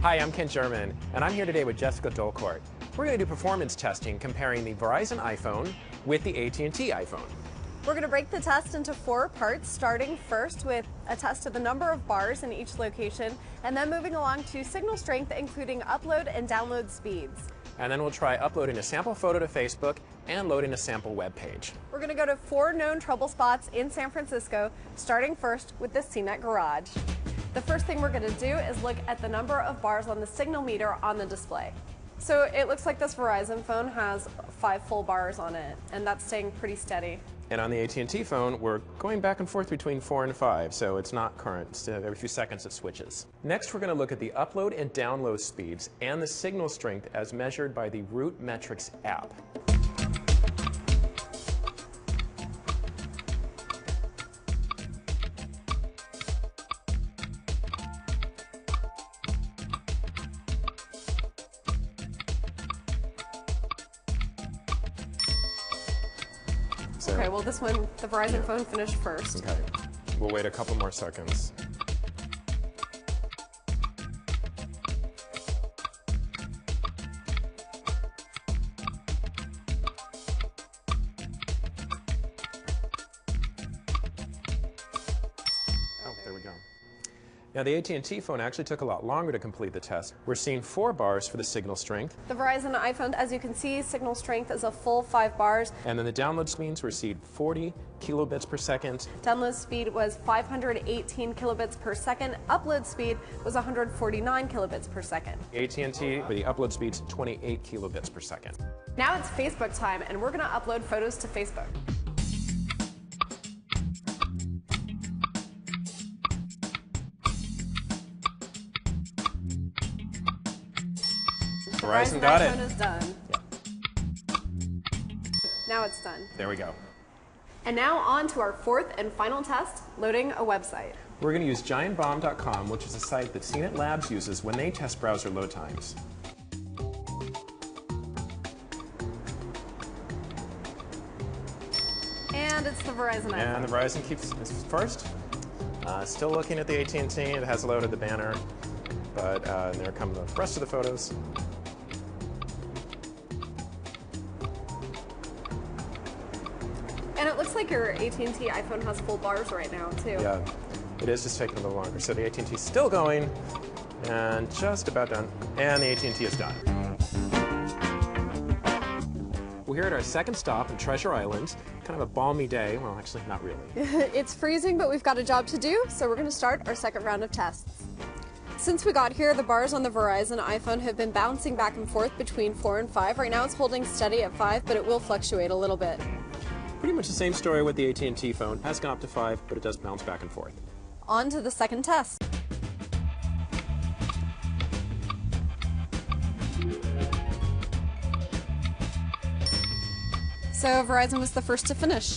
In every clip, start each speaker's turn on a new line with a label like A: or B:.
A: Hi, I'm Ken German, and I'm here today with Jessica Dolcourt. We're going to do performance testing comparing the Verizon iPhone with the AT&T iPhone.
B: We're going to break the test into 4 parts, starting first with a test of the number of bars in each location, and then moving along to signal strength, including upload and download speeds.
A: And then we'll try uploading a sample photo to Facebook and loading a sample web page.
B: We're going to go to 4 known trouble spots in San Francisco, starting first with the CNET garage. The first thing we're going to do is look at the number of bars on the signal meter on the display. So it looks like this Verizon phone has 5 full bars on it, and that's staying pretty steady.
A: And on the AT&T phone, we're going back and forth between 4 and 5, so it's not current. Every few seconds it switches. Next, we're going to look at the upload and download speeds and the signal strength as measured by the Root Metrics app.
B: Okay, well this one, the Verizon phone finished first.
A: Okay, we'll wait a couple more seconds. Oh, there we go. Now the AT&T phone actually took a lot longer to complete the test. We're seeing 4 bars for the signal strength.
B: The Verizon iPhone, as you can see, signal strength is a full 5 bars.
A: And then the download speeds were seen 40 kilobits per second.
B: Download speed was 518 kilobits per second. Upload speed was 149 kilobits per second.
A: AT&T, the upload speed's 28 kilobits per second.
B: Now it's Facebook time, and we're going to upload photos to Facebook.
A: Verizon got it.
B: iPhone is done.
A: Yeah.
B: Now it's done.
A: There we go.
B: And now on to our 4th and final test, loading a website.
A: We're going to use giantbomb.com, which is a site that CNET Labs uses when they test browser load times.
B: And it's the Verizon iPhone.
A: And the Verizon keeps this first. Still looking at the AT&T. It has loaded the banner, but there come the rest of the photos.
B: And it looks like your AT&T iPhone has full bars right now, too.
A: Yeah, it is just taking a little longer. So the AT&T is still going, and just about done. And the AT&T is done. We're here at our second stop in Treasure Island. Kind of a balmy day. Well, actually, not really.
B: It's freezing, but we've got a job to do, so we're going to start our second round of tests. Since we got here, the bars on the Verizon iPhone have been bouncing back and forth between 4 and 5. Right now it's holding steady at 5, but it will fluctuate a little bit.
A: Pretty much the same story with the AT&T phone. Has gone up to 5, but it does bounce back and forth.
B: On to the second test. So Verizon was the first to finish.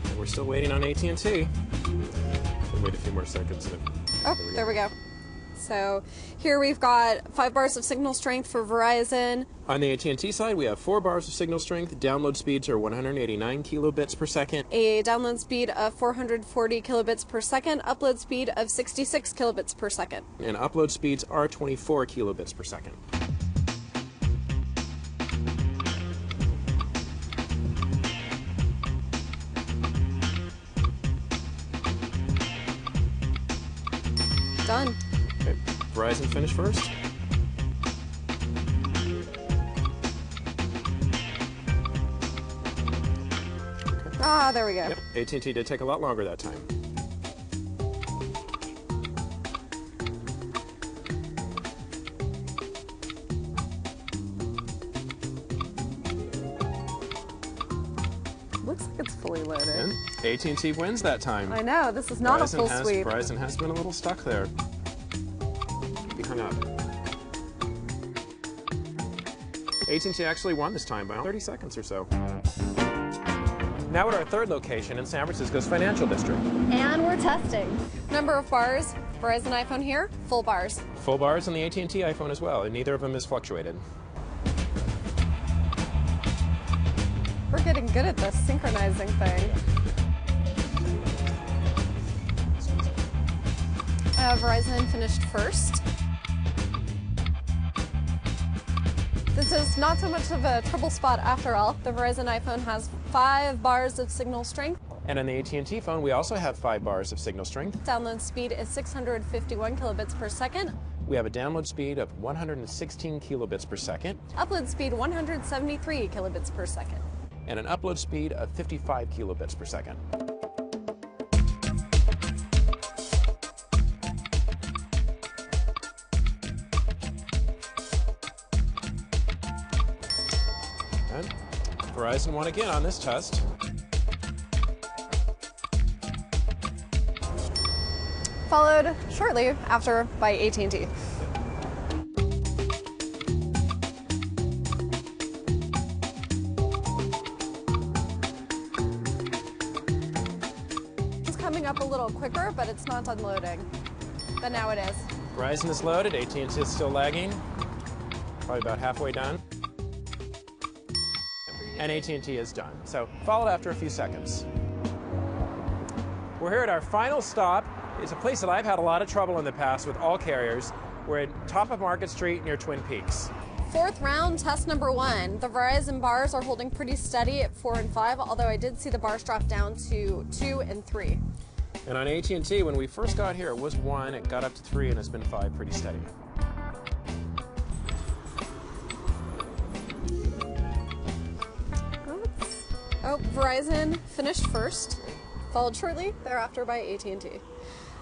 A: And we're still waiting on AT&T. We'll wait a few more seconds.
B: Oh, there we go. So here we've got 5 bars of signal strength for Verizon.
A: On the AT&T side, we have 4 bars of signal strength. Download speeds are 189 kilobits per second.
B: A download speed of 440 kilobits per second. Upload speed of 66 kilobits per second.
A: And upload speeds are 24 kilobits per second.
B: Done.
A: Okay. Verizon finished first. Okay.
B: Ah, there we go.
A: Yep. AT&T did take a lot longer that time.
B: Looks like it's fully loaded.
A: And AT&T wins that time.
B: I know, this is not a full sweep.
A: Verizon has been a little stuck there. Be hung up. AT&T actually won this time by 30 seconds or so. Now at our third location in San Francisco's financial district.
B: And we're testing. Number of bars, Verizon iPhone here, full bars.
A: Full bars on the AT&T iPhone as well, and neither of them is fluctuated.
B: We're getting good at this synchronizing thing. Verizon finished first. This is not so much of a trouble spot after all. The Verizon iPhone has 5 bars of signal strength.
A: And on the AT&T phone, we also have 5 bars of signal strength.
B: Download speed is 651 kilobits per second.
A: We have a download speed of 116 kilobits per second.
B: Upload speed 173 kilobits per second.
A: And an upload speed of 55 kilobits per second. And Verizon won again on this test.
B: Followed shortly after by AT&T. It's coming up a little quicker, but it's not unloading. But now it is.
A: Verizon is loaded, AT&T is still lagging. Probably about halfway done. And AT&T is done. So followed after a few seconds. We're here at our final stop. It's a place that I've had a lot of trouble in the past with all carriers. We're at top of Market Street near Twin Peaks.
B: 4th round, test number 1. The Verizon bars are holding pretty steady at 4 and 5, although I did see the bars drop down to 2 and 3.
A: And on AT&T, when we first got here, it was 1, it got up to 3, and it's been 5 pretty steady.
B: Oh, Verizon finished first, followed shortly thereafter by AT&T.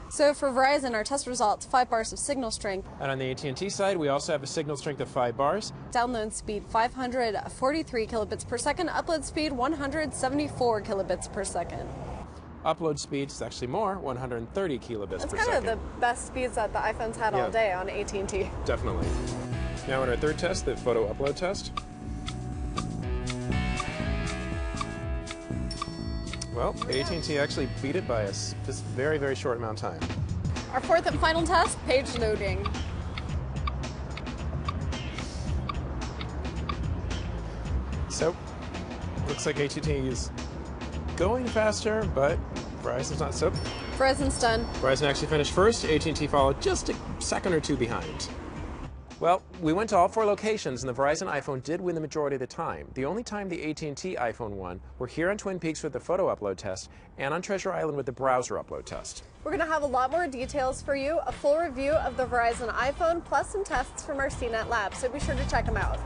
B: So for Verizon, our test results, 5 bars of signal strength.
A: And on the AT&T side, we also have a signal strength of 5 bars.
B: Download speed 543 kilobits per second. Upload speed 174 kilobits per second.
A: Upload speed is actually more, 130 kilobits per second.
B: That's kind of the best speeds that the iPhone's had all day on AT&T.
A: Definitely. Now in our third test, the photo upload test. Well, AT&T actually beat it by a just very, very short amount of time.
B: Our 4th and final test, page loading.
A: So, looks like AT&T is going faster, but Verizon's not so.
B: Verizon's done.
A: Verizon actually finished first. AT&T followed just a second or 2 behind. Well, we went to all 4 locations, and the Verizon iPhone did win the majority of the time. The only time the AT&T iPhone won were here on Twin Peaks with the photo upload test and on Treasure Island with the browser upload test.
B: We're going to have a lot more details for you, a full review of the Verizon iPhone, plus some tests from our CNET lab, so be sure to check them out.